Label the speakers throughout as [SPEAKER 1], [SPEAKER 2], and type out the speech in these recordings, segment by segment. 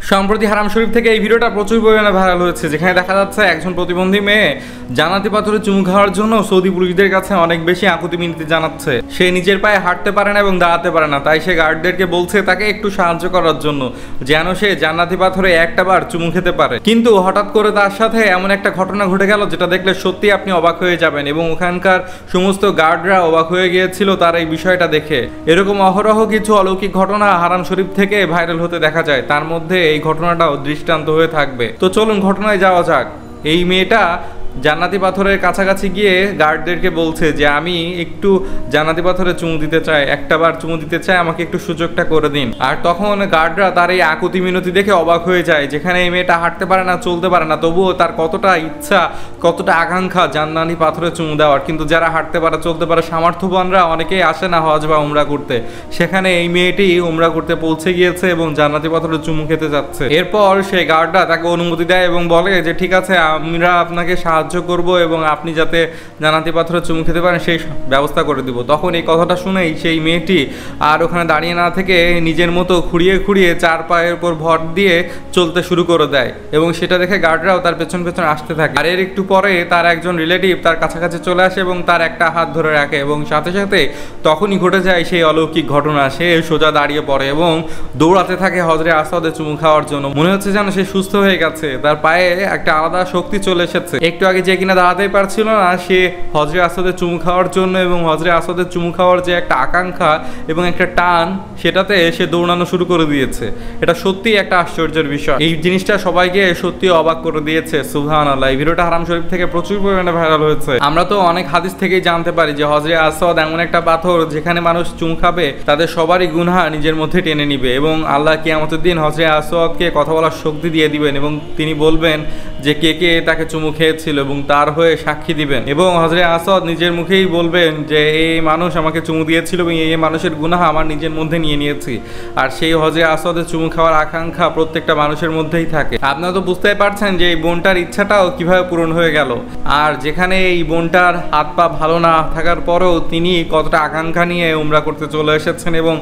[SPEAKER 1] সম্প্রতি হারাম শরীফ থেকে এই ভিডিওটা প্রচুর পরিমাণে ভাইরাল হয়েছে, যেখানে দেখা যাচ্ছে একজন প্রতিবন্ধী মেয়ে জান্নাতি পাথরে চুমু খাওয়ার জন্য সৌদি পুলিশদের কাছে অনেক বেশি আকুতি মিনতি জানাচ্ছে। সে নিজের পায়ে হাঁটতে পারে না এবং দাঁড়াতে পারে না, তাই সে গার্ডদেরকে বলছে তাকে একটু সাহায্য করার জন্য, যেন সে জান্নাতি পাথরে একটা বার চুমু খেতে পারে। কিন্তু হঠাৎ করে তার সাথে এমন একটা ঘটনা ঘটে গেল যেটা দেখলে সত্যি আপনি অবাক হয়ে যাবেন, এবং ওখানকার সমস্ত গার্ডরা অবাক হয়ে গিয়েছিল তার এই বিষয়টা দেখে। এরকম অহরহ কিছু অলৌকিক ঘটনা হারাম শরীফ থেকে ভাইরাল হতে দেখা যায়, তার মধ্যে এই ঘটনাটাও দৃষ্টান্ত হয়ে থাকবে। তো চলুন ঘটনায় যাওয়া যাক। এই মেয়েটা জান্নাতি পাথরের কাছাকাছি গিয়ে গার্ডদেরকে বলছে যে আমি একটু জান্নাতি পাথরে চুমু দিতে চাই, একটা বার চুমু দিতে চাই, আমাকে একটু সুযোগটা করে দিন। আর তখন গার্ডরা তার এই আকুতি মিনতি দেখে অবাক হয়ে যায়, যেখানে এই মেয়েটা হাঁটতে পারে না, চলতে পারে না, তবুও তার কতটা ইচ্ছা, কতটা আকাঙ্ক্ষা জান্নাতি পাথরে চুমু দেওয়ার। কিন্তু যারা হাঁটতে পারে, চলতে পারে, সামর্থ্যবানরা অনেকেই আসে না হজ বা উমরা করতে, সেখানে এই মেয়েটি উমরা করতে পৌঁছে গিয়েছে এবং জান্নাতি পাথরে চুমু খেতে যাচ্ছে। এরপর সেই গার্ডরা তাকে অনুমতি দেয় এবং বলে যে ঠিক আছে, আমরা আপনাকে সাহায্য করব এবং আপনি যাতে জান্নাতি পাথরে চুমু খেতে পারেন সেই ব্যবস্থা করে দিব। তখন এই কথাটা শুনেই সেই মেয়েটি আর ওখানে দাঁড়িয়ে না থেকে নিজের মতো খুঁড়িয়ে খুঁড়িয়ে চার পায়ের উপর ভর দিয়ে চলতে শুরু করে দেয়, এবং সেটা দেখে গার্ডরাও তার পেছন পেছন আসতে থাকে। আর এর একটু পরে তার একজন রিলেটিভ তার কাছাকাছি চলে আসে এবং তার একটা হাত ধরে রাখে, এবং সাথে সাথে তখনই ঘটে যায় সেই অলৌকিক ঘটনা। সে সোজা দাঁড়িয়ে পড়ে এবং দৌড়াতে থাকে হজরে আসওয়াদে চুমু খাওয়ার জন্য। মনে হচ্ছে যেন সে সুস্থ হয়ে গেছে, তার পায়ে একটা আলাদা শক্তি চলে এসেছে। একটু আগে যে কিনা দাঁড়াতেই পারছিল না, সে হজরে আসওয়াদে চুমু খাওয়ার জন্য এবং হজরে আসওয়াদে চুমু খাওয়ার যে একটা আকাঙ্ক্ষা এবং একটা টান, সেটাতে সে দৌড়ানো শুরু করে দিয়েছে। এটা সত্যিই একটা আশ্চর্যের বিষয়। এই জিনিসটা সবাইকে সত্যি অবাক করে দিয়েছে। সুবহানাল্লাহ। এই ভিডিওটা হারাম শরীফ থেকে প্রচুর পরিমাণে ভাইরাল হয়েছে। আমরা তো অনেক হাদিস থেকেই জানতে পারি যে হজরে আসওয়াদ এমন একটা পাথর যেখানে মানুষ চুমু খাবে তাদের সবারই গুনাহ নিজের মধ্যে টেনে নিবে, এবং আল্লাহ কিয়ামতের দিন হজরে আসওয়াদকে কথা বলার শক্তি দিয়ে দিবেন, এবং তিনি বলবেন যে কে কে তাকে চুমু খেয়েছিল এবং তার হয়ে সাক্ষী দিবেন। এবং হজরে আসওয়াদ নিজের মুখেই বলবেন যে এই মানুষ আমাকে চুমু দিয়েছিল এবং এই মানুষের গুনাহ আমার নিজের মধ্যে নিয়ে নিয়েছি। আর সেই হজরে আসওয়াদের চুমু খাওয়ার আকাঙ্ক্ষা প্রত্যেকটা মানুষের মধ্যেই থাকে। আপনারা তো বুঝতেই পারছেন যে এই বোনটার ইচ্ছাটাও কিভাবে পূরণ হয়ে গেল। আর যেখানে এই বোনটার হাত পা ভালো না থাকার পরেও তিনি কতটা আকাঙ্ক্ষা নিয়ে উমরা করতে চলে এসেছেন, এবং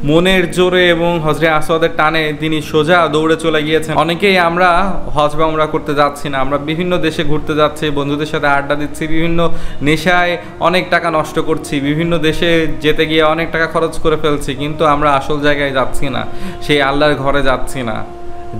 [SPEAKER 1] মনের জোরে এবং হজরে আসওয়াদের টানে তিনি সোজা দৌড়ে চলে গিয়েছেন। অনেকেই আমরা হজ বা উমরা করতে যাচ্ছি না, আমরা বিভিন্ন দেশে ঘুরতে যাচ্ছি, বন্ধুদের সাথে আড্ডা দিচ্ছি, বিভিন্ন নেশায় অনেক টাকা নষ্ট করছি, বিভিন্ন দেশে যেতে গিয়ে অনেক টাকা খরচ করে ফেলছি, কিন্তু আমরা আসল জায়গায় যাচ্ছি না, সেই আল্লাহর ঘরে যাচ্ছি না।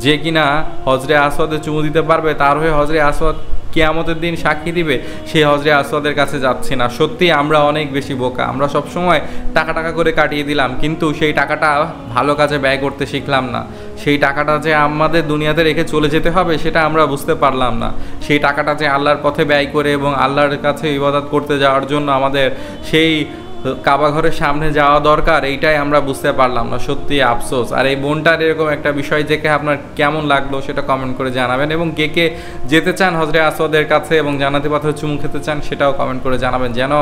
[SPEAKER 1] যে কিনা হজরে আসওয়াদে চুমু দিতে পারবে, তার হয়ে হজরে আসওয়াদ কিয়ামতের দিন সাক্ষী দিবে, সেই হজরে আসওয়াদের কাছে যাচ্ছি না। সত্যি আমরা অনেক বেশি বোকা। আমরা সব সময় টাকা টাকা করে কাটিয়ে দিলাম, কিন্তু সেই টাকাটা ভালো কাজে ব্যয় করতে শিখলাম না। সেই টাকাটা যে আমাদের দুনিয়াতে রেখে চলে যেতে হবে সেটা আমরা বুঝতে পারলাম না। সেই টাকাটা যে আল্লাহর পথে ব্যয় করে এবং আল্লাহর কাছে ইবাদত করতে যাওয়ার জন্য আমাদের সেই কাবা ঘরের সামনে যাওয়া দরকার, এইটাই আমরা বুঝতে পারলাম না। সত্যি আফসোস। আর এই বোনটার এরকম একটা বিষয় দেখে আপনার কেমন লাগলো সেটা কমেন্ট করে জানাবেন, এবং কে কে যেতে চান হজরে আসওয়াদের কাছে এবং জান্নাতি পাথরে চুমু খেতে চান সেটাও কমেন্ট করে জানাবেন, যেন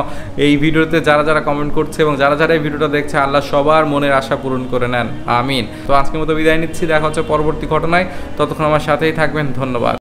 [SPEAKER 1] এই ভিডিওতে যারা যারা কমেন্ট করছে এবং যারা যারা এই ভিডিওটা দেখছে আল্লাহ সবার মনের আশা পূরণ করে নেন। আমিন। তো আজকের মতো বিদায় নিচ্ছি, দেখা হচ্ছে পরবর্তী ঘটনায়। ততক্ষণ আমার সাথেই থাকবেন। ধন্যবাদ।